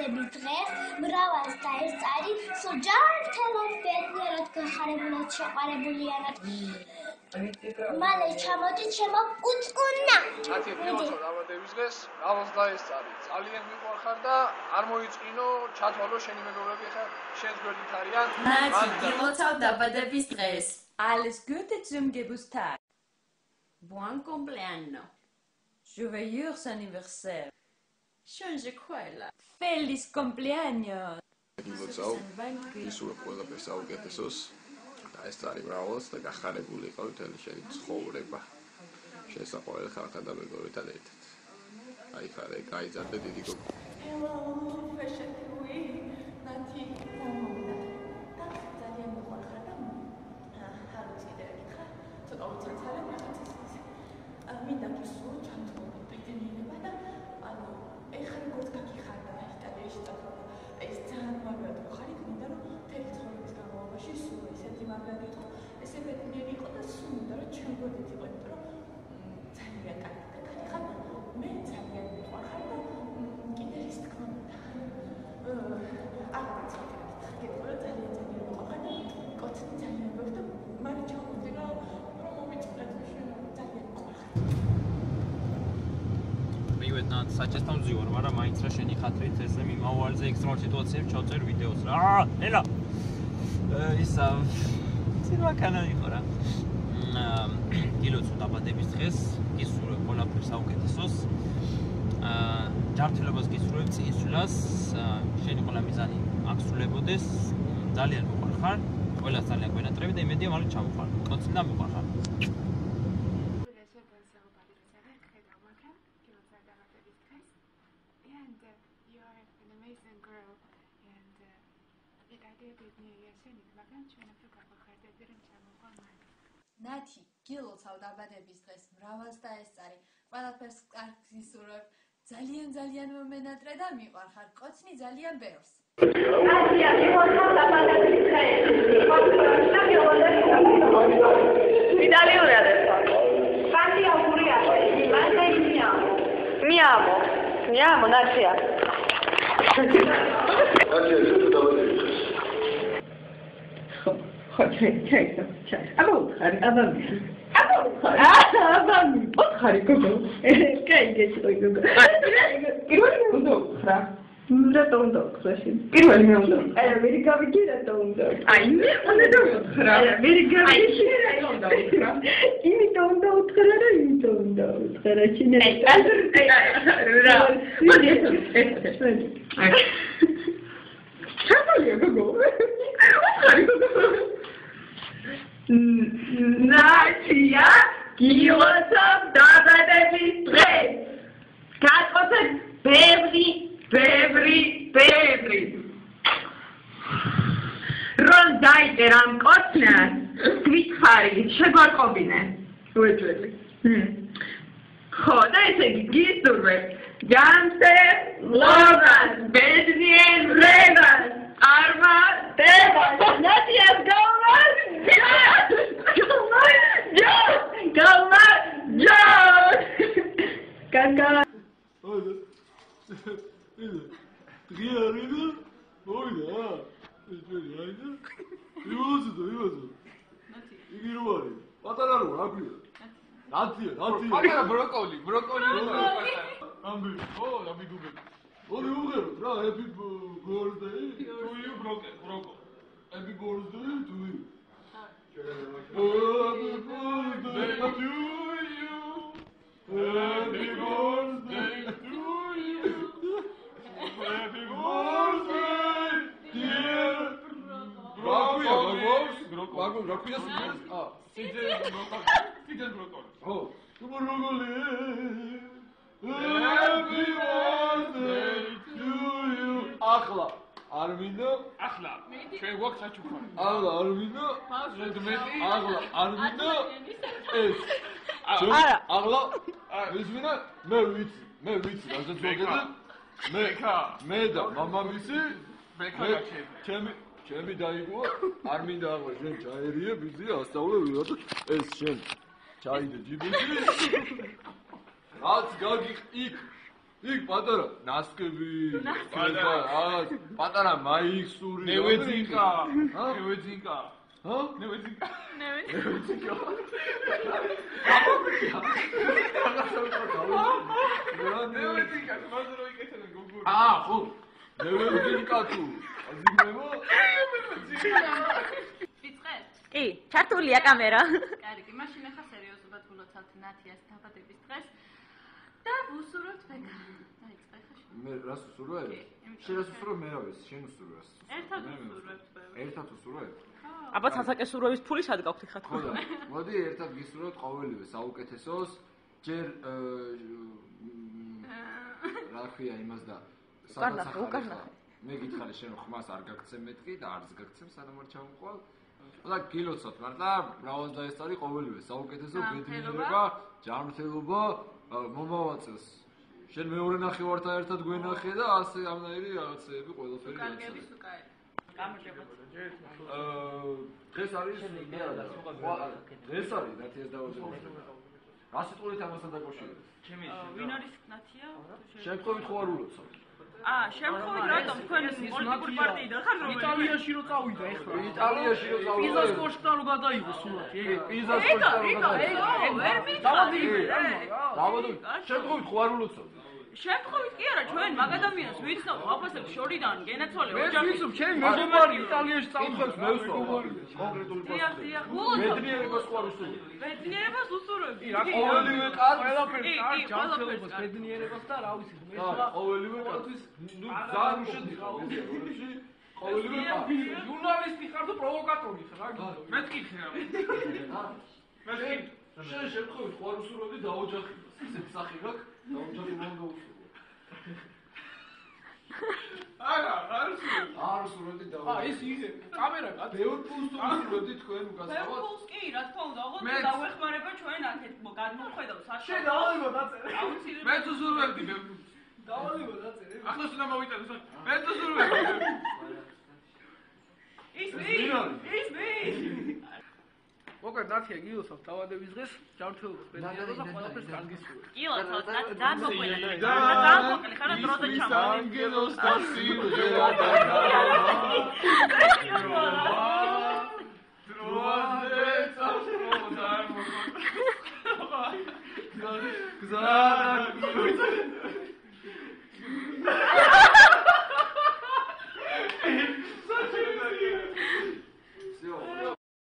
დაბადების დღეს მრავალს დაესწარი, სულ ჯანმრთელად, ბედნიერად, გახარებულად, შეყვარებულიანად. მალე ჩამოდით ჩემო უწყუნა. ათი გილოცავ დაბადების დღეს, მრავალს დაესწარი. ძალიან მიყვარხარ და არ მოიწყინო, ჩათვალო შენი მეგობრები ხა შენს გვერდით არიან. Nati, გილოცავ დაბადების დღეს. Alles Gute zum Geburtstag. Buon compleanno. Joyeux anniversaire. Schöne Quella. Feliz cumpleaños. გილოცავ ისურვებ ყველაფერს საუკეთესოს და ეს არის მრავალს და გახარებული იყო მთელი შენი ცხოვრება. შესაყვარელი ხალხთან და მეგობრებთან ერთად. აი ხარ, გაიზარდე დიდი გოგო. Hello, fashion queen. Nati, ძალიან მოხარ და ხალხი დაგიხა. ცოტა უცაცარად რაღაცის. მინდა გისურვო ჩამწოლი პედენინება და ანუ ეხლა როგორც გაგიხარ და იტალიაში წავედი. ეს ძალიან მაგარი ხარი მინდა რომ თელი ცხოვრების განმავლობაში სულ ესეთი მაგარი იყო. ესე პედენიერი იყო და სულ მინდა რომ ჩვენ გვერდით იყო, იმიტომ რომ ძალიან კარგი და გაგიხარ. მე ძალიან მიყვარხარ და კიდე ის თქმა უნდა. აღარ გეტყვი ძალიან მიყვარხარ და კოცი ძალიან ბევრი და მარი ჩამოვდი რომ მომიწყდეთ შენ ძალიან მიყვარხარ. მივედნათ საჭესთან ვზივარ, მაგრამ მაინც რა შენი ხათრით ესე მიმავალზე ექსტრემალ სიტუაციებში ჩავწერ ვიდეოს რა. ელა. ისა ცირვა კანა იყო რა. გილოცავ დაბადების დღეს, გისურვებ ყველაფერს საუკეთესოს. ჯანმრთელობას გისურვებ, წინსვლას, შენი ყველა მიზანი აღსრულებოდეს. ძალიან მიყვარხარ, ყველას ძალიან გვენატრები და იმედია მალე ჩამოხარ. კოცი და მიყვარხარ. Nati, გილოცავ დაბადების დღეს, მრავალს დაესწარი, ყველაფერს კარგს გისურვებ, ძალიან მომენატრე და მიყვარხარ, კოცნი ძალიან ბევრს. Nati, გილოცავ დაბადების დღეს. Italiano adesso. Quanti auguri a te? Quanti mi amo, Natia. Natia, tutto dabadების დღეს. აბამი, ოთხარი გოგო. კაიგეჭი გოგო. პირველი უნდა ვხრა. რატო უნდა ვხრა შენ? პირველი მე უნდა. მე გავიგე რატო უნდა. მე უნდა ვხრა. მე გავიგე რატო უნდა ვხრა. იმიტომ უნდა ვხრა და იმიტომ უნდა ვხრა შენ. Natia, გილოცავ დაბადების დღეს. გატყობეთ ბევრი. რომ დაიჭერ ამ კოცნას, გვითხარი, შეგვარყობინე. უეჭველი. ხო, და ესე იგი გისურვებ ჯანმრთელობას, ბედნიერებას, წარმატებას. ნატიას Gaga. Armindo, ახლა ჩვენ გვაქვს საჩუქარი. ახლა Armindo, Armindo ეს. ახლა ვიზმინა მე ვიცი, რასაც ვაგებდი. მე და მამამისი ჩემი დაიგო, არ მინდა ახლა შენ ჩაერიე, ბიზია ასწავლე ვიღაცა ეს შენ ჩაიდე ჯიბუში. რაც გაგიხ იქ იქ პატარა ნასკები, პატარა მაიქსური. ნევეძინკა. ჰა? ნევეძინკა. ჰა? ნევეძინკა. ნევეძინკა. ნევეძინკა, მაგ რო იკეთებენ გოგური. ხო. ნევეძინკა თუ. აზიმევა? ვიწყეთ? კი, ჩართულია კამერა. კარგი, მაშინ ახლა სერიოზულად ვილოცავთ ნათიას დაბადების დღეს და ვუსურვებთ ვეგა. დაიწყე ხა შენ. მე რას უსურვებ? შენ რას უსურვებ? მე რა ვიცი, შენ უსურვებ. ერთად ვუსურვებთ ბევრი. ერთად უსურვებ? აბა სასაკესურვების ფული სად გავხდი ხა? ხო და მოდი ერთად გისურვებთ ყოველივე საუკეთესოს. ჯერ რა ქვია იმას და სადაც ახლა მე გითხარი შენ ხმას არ გაგცემ მეთქი და არც გაგცემ სანამ არ ჩამოყვალ. და გილოცავთ მართლა მრავალდაესწარი ყოველივე საუკეთესო ბედნიერება, ჯანმრთელობა მომავალ წელს. შენ მეორე ნახევართან ერთად გვენახე და ასე ამნაირი რაღაცეები ყველაფერი კარგები სუკაი. გამარჯობა. დღეს არის დღეს არის ნათიას დავაწყოთ. რა სიტყვით ამასთან დაკავშირებით? ვინ არის ნათია? შემთხვევით ხო არ ულოცავ? შემთხვევით რატომ თქვენ პოლიტიკური პარტიიდან ხარ რომ იტალიაში რო წავიდა ეხლა. იტალიაში რო წავიდა. პიზას კოშკთან რო გადაიღო სულად. პიზას კოშკთან რო გადაიღო. ვერ მითხარი. დავადო. შემთხვევით ხო არ ულოცავ? შემთხვევით კი არა, ჩვენ მაგ ადამიანს ვიცნობ აფასებს შორიდან გენაცვალე მე ოჯახი. ვიცნობ, ჩემი მეგობარი იტალიაში წავიდა. მე ვსწავლობ კონკრეტული დიახ, ბედნიერებას ხო არ უსურვებ? ბედნიერებას უსურვებდი. ყოველივე კაცს ყველაფერს კარგ ჯანმრთელობას, ბედნიერებას და რა ვიცი, მე ყოველივე კაცს ნუ ძალიან უშედი ხარ. ყოველივე კაცს ჟურნალისტი ხარ და პროვოკატორი ხარ, რა გინდა? მე თქვი რა. მე თქვი შენ შემთხვევით ხო არ უსურვებდი დაოჯახებას? ისეთ სახე გაქვს, დაოჯახი მომ გაუსურვებ. არა, არ უსურვებ. არ უსურვებდი დაოჯახებას. ის ისე კამერა გადა. ბევრ ფულს თუ უსურვებდი თქვენ უკაცრავად. ფულს კი, რა თქმა უნდა, ოღონდ დავეხმარება ჩვენ აქეთ გადმოხედავ საჭიროა. შენ დავალება დაწერე. აუცილებლად. მე უსურვებდი ბევრ ფულს. დავალება დაწერე. ახლოს უნდა მოვიტანო. მე უსურვებდი. ის მე. მოგერ ნათია გილოცავ თავადების დღეს ჯანმრთელობას ბედნიერებას და ყველაფერს კარგისურვებ. გილოცავ ძალიან მოკლედ. ძალიან მოკლედ ხარ დროზე ჩამო. ანგელოს და სიმღერა და დროზე წავშროდა გზად